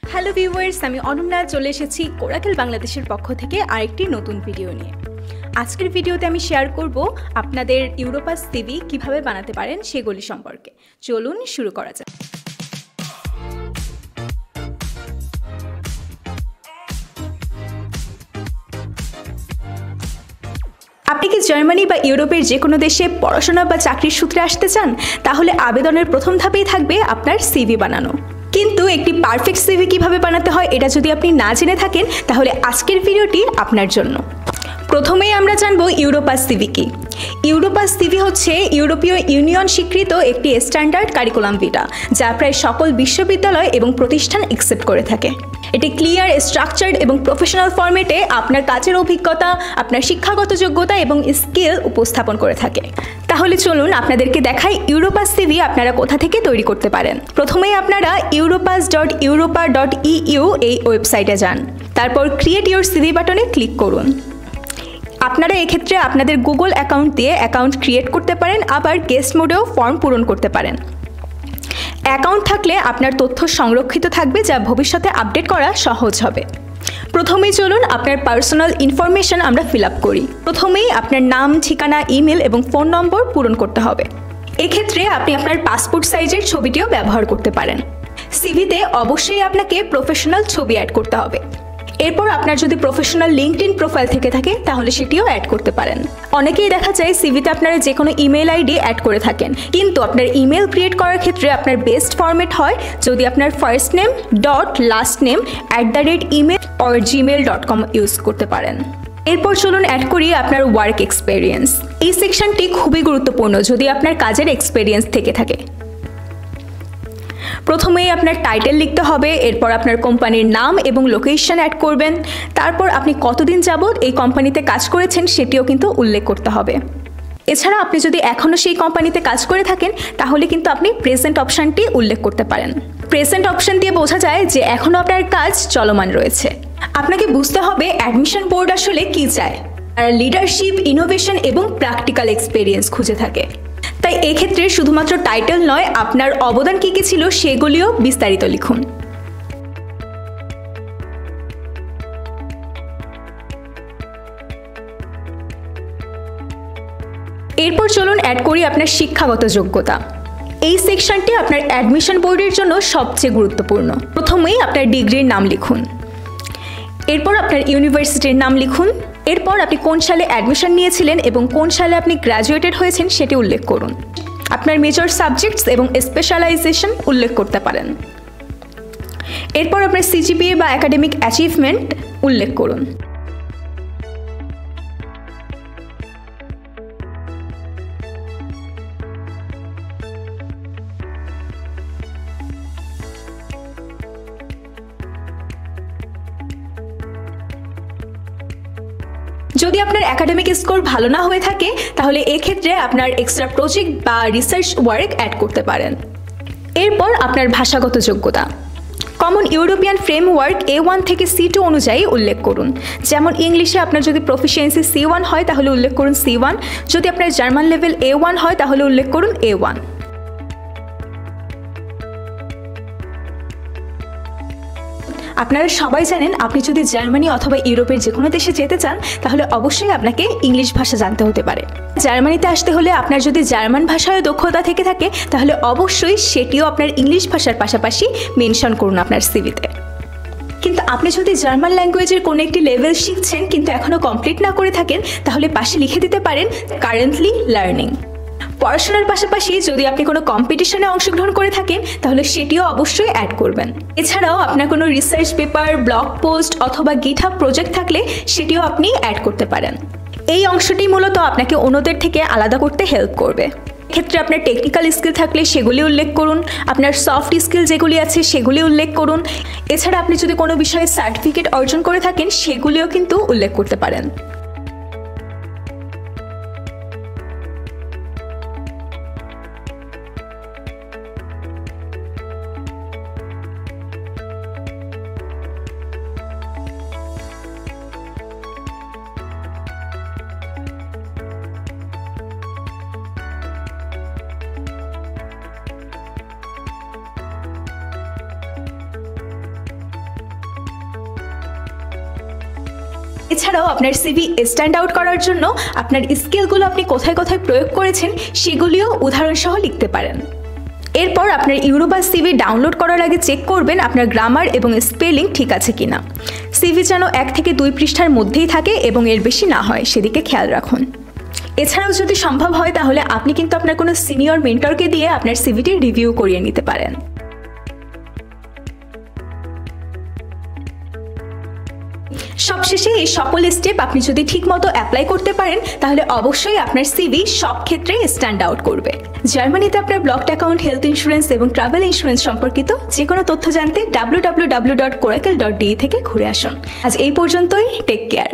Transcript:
Hello viewers, আমি অনন্যা চলে এসেছি কোরাকেল বাংলাদেশের পক্ষ থেকে আরেকটি নতুন ভিডিও নিয়ে। আজকের ভিডিওতে আমি শেয়ার করব আপনাদের ইউরোপাস সিভি কিভাবে বানাতে পারেন সেগুলি সম্পর্কে। চলুন শুরু করা যাক। আপনি কি জার্মানি বা ইউরোপের যে কোনো দেশে পড়াশোনা বা চাকরির সূত্রে আসতে চান? তাহলে আবেদনের প্রথম ধাপেই থাকবে আপনার সিভি বানানো। কিন্তু একটি পারফেক্ট সিভি কিভাবে বানাতে হয় এটা যদি আপনি না জেনে থাকেন তাহলে আজকের ভিডিওটি আপনার জন্য। প্রথমেই আমরা জানব ইউরোপাস সিভি কি। ইউরোপাস সিভি হচ্ছে ইউরোপীয় ইউনিয়ন স্বীকৃত একটি স্ট্যান্ডার্ড কারিকুলাম ভিটা, যা প্রায় সকল বিশ্ববিদ্যালয় এবং প্রতিষ্ঠান অ্যাকসেপ্ট করে থাকে। এটি ক্লিয়ার, স্ট্রাকচার্ড এবং প্রফেশনাল ফরম্যাটে আপনার কাজের অভিজ্ঞতা, আপনার শিক্ষাগত যোগ্যতা এবং স্কিল উপস্থাপন করে থাকে। তাহলে চলুন আপনাদেরকে দেখাই ইউরোপাস সিভি আপনারা কোথা থেকে তৈরি করতে পারেন। প্রথমেই আপনারা europass.europa.eu এই ওয়েবসাইটে যান। তারপর ক্রিয়েট ইউর সিভি বাটনে ক্লিক করুন। আপনারা এক্ষেত্রে আপনাদের গুগল অ্যাকাউন্ট দিয়ে অ্যাকাউন্ট ক্রিয়েট করতে পারেন, আবার গেস্ট মোডেও ফর্ম পূরণ করতে পারেন। অ্যাকাউন্ট থাকলে আপনার তথ্য সংরক্ষিত থাকবে, যা ভবিষ্যতে আপডেট করা সহজ হবে। প্রথমেই চলুন আপনার পার্সোনাল ইনফরমেশন আমরা ফিল আপ করি। প্রথমেই আপনার নাম, ঠিকানা, ইমেল এবং ফোন নম্বর পূরণ করতে হবে। এক্ষেত্রে আপনি আপনার পাসপোর্ট সাইজের ছবিটিও ব্যবহার করতে পারেন। সিভিতে অবশ্যই আপনাকে প্রফেশনাল ছবি অ্যাড করতে হবে। এরপর আপনার যদি প্রফেশনাল লিঙ্কডইন প্রোফাইল থেকে থাকে তাহলে সেটিও অ্যাড করতে পারেন। অনেকেই দেখা যায় সিভিতে আপনারা যে কোনো ইমেল আইডি অ্যাড করে থাকেন, কিন্তু আপনার ইমেল ক্রিয়েট করার ক্ষেত্রে আপনার বেস্ট ফরম্যাট হয় যদি আপনার first name dot last name @email or gmail.com use করতে পারেন। এরপর চলুন অ্যাড করি আপনার ওয়ার্ক এক্সপেরিয়েন্স। এই সেকশনটি খুবই গুরুত্বপূর্ণ যদি আপনার কাজের এক্সপেরিয়েন্স থেকে থাকে। প্রথমেই আপনার টাইটেল লিখতে হবে, এরপর আপনার কোম্পানির নাম এবং লোকেশন অ্যাড করবেন। তারপর আপনি কতদিন যাবত এই কোম্পানিতে কাজ করেছেন সেটিও কিন্তু উল্লেখ করতে হবে। এছাড়া আপনি যদি এখনও সেই কোম্পানিতে কাজ করে থাকেন তাহলে কিন্তু আপনি প্রেজেন্ট অপশানটি উল্লেখ করতে পারেন। প্রেজেন্ট অপশান দিয়ে বোঝা যায় যে এখনও আপনার কাজ চলমান রয়েছে। আপনাকে বুঝতে হবে অ্যাডমিশন বোর্ড আসলে কী চায়। আর লিডারশিপ, ইনোভেশন এবং প্র্যাকটিক্যাল এক্সপেরিয়েন্স খুঁজে থাকে। তাই এক্ষেত্রে শুধুমাত্র টাইটেল নয়, আপনার অবদান কী কী ছিল সেগুলিও বিস্তারিত লিখুন। এরপর চলুন অ্যাড করি আপনার শিক্ষাগত যোগ্যতা। এই সেকশনটি আপনার অ্যাডমিশন বোর্ডের জন্য সবচেয়ে গুরুত্বপূর্ণ। প্রথমেই আপনার ডিগ্রির নাম লিখুন, এরপর আপনার ইউনিভার্সিটির নাম লিখুন। এরপর আপনি কোন সালে অ্যাডমিশন নিয়েছিলেন এবং কোন সালে আপনি গ্র্যাজুয়েটেড হয়েছেন সেটি উল্লেখ করুন। আপনার মেজর সাবজেক্টস এবং স্পেশালাইজেশন উল্লেখ করতে পারেন। এরপর আপনার সিজিপিএ বা একাডেমিক অ্যাচিভমেন্ট উল্লেখ করুন। যদি আপনার একাডেমিক স্কোর ভালো না হয়ে থাকে তাহলে এক্ষেত্রে আপনার এক্সট্রা প্রজেক্ট বা রিসার্চ ওয়ার্ক অ্যাড করতে পারেন। এরপর আপনার ভাষাগত যোগ্যতা। কমন ইউরোপিয়ান ফ্রেমওয়ার্ক A1 থেকে C2 অনুযায়ী উল্লেখ করুন। যেমন ইংলিশে আপনার যদি প্রফিসিয়েন্সি C1 হয় তাহলে উল্লেখ করুন C1, যদি আপনার জার্মান লেভেল A1 হয় তাহলে উল্লেখ করুন A1। আপনারা সবাই জানেন আপনি যদি জার্মানি অথবা ইউরোপের যে কোনো দেশে যেতে চান তাহলে অবশ্যই আপনাকে ইংলিশ ভাষা জানতে হতে পারে। জার্মানিতে আসতে হলে আপনার যদি জার্মান ভাষায় দক্ষতা থেকে থাকে তাহলে অবশ্যই সেটিও আপনার ইংলিশ ভাষার পাশাপাশি মেনশন করুন আপনার সিভিতে। কিন্তু আপনি যদি জার্মান ল্যাঙ্গুয়েজের কোনো একটি লেভেল শিখছেন কিন্তু এখনও কমপ্লিট না করে থাকেন তাহলে পাশে লিখে দিতে পারেন কারেন্টলি লার্নিং। পড়াশোনার পাশাপাশি যদি আপনি কোনো কম্পিটিশনে অংশগ্রহণ করে থাকেন তাহলে সেটিও অবশ্যই অ্যাড করবেন। এছাড়াও আপনার কোনো রিসার্চ পেপার, ব্লগ পোস্ট অথবা গিটহাব প্রজেক্ট থাকলে সেটিও আপনি অ্যাড করতে পারেন। এই অংশটি মূলত আপনাকে অন্যদের থেকে আলাদা করতে হেল্প করবে। এক্ষেত্রে আপনার টেকনিক্যাল স্কিল থাকলে সেগুলি উল্লেখ করুন, আপনার সফট স্কিল যেগুলি আছে সেগুলি উল্লেখ করুন। এছাড়া আপনি যদি কোনো বিষয়ে সার্টিফিকেট অর্জন করে থাকেন সেগুলিও কিন্তু উল্লেখ করতে পারেন। এছাড়াও আপনার সিভি স্ট্যান্ড আউট করার জন্য আপনার স্কিলগুলো আপনি কোথায় কোথায় প্রয়োগ করেছেন সেগুলিও উদাহরণসহ লিখতে পারেন। এরপর আপনার ইউরোপাস সিভি ডাউনলোড করার আগে চেক করবেন আপনার গ্রামার এবং স্পেলিং ঠিক আছে কিনা। সিভি যেন 1 থেকে 2 পৃষ্ঠার মধ্যেই থাকে এবং এর বেশি না হয় সেদিকে খেয়াল রাখুন। এছাড়াও যদি সম্ভব হয় তাহলে আপনি কিন্তু আপনার কোনো সিনিয়র মেন্টরকে দিয়ে আপনার সিভিটি রিভিউ করিয়ে নিতে পারেন। সবশেষে এই সকল স্টেপ আপনি যদি ঠিকমতো অ্যাপ্লাই করতে পারেন তাহলে অবশ্যই আপনার সিভি সব ক্ষেত্রেই স্ট্যান্ড আউট করবে। জার্মানিতে আপনার ব্লকড অ্যাকাউন্ট, হেলথ ইন্স্যুরেন্স এবং ট্রাভেল ইন্স্যুরেন্স সম্পর্কিত যে কোনো তথ্য জানতে www.coracle.de থেকে ঘুরে আসুন। আজ এই পর্যন্তই, টেক কেয়ার।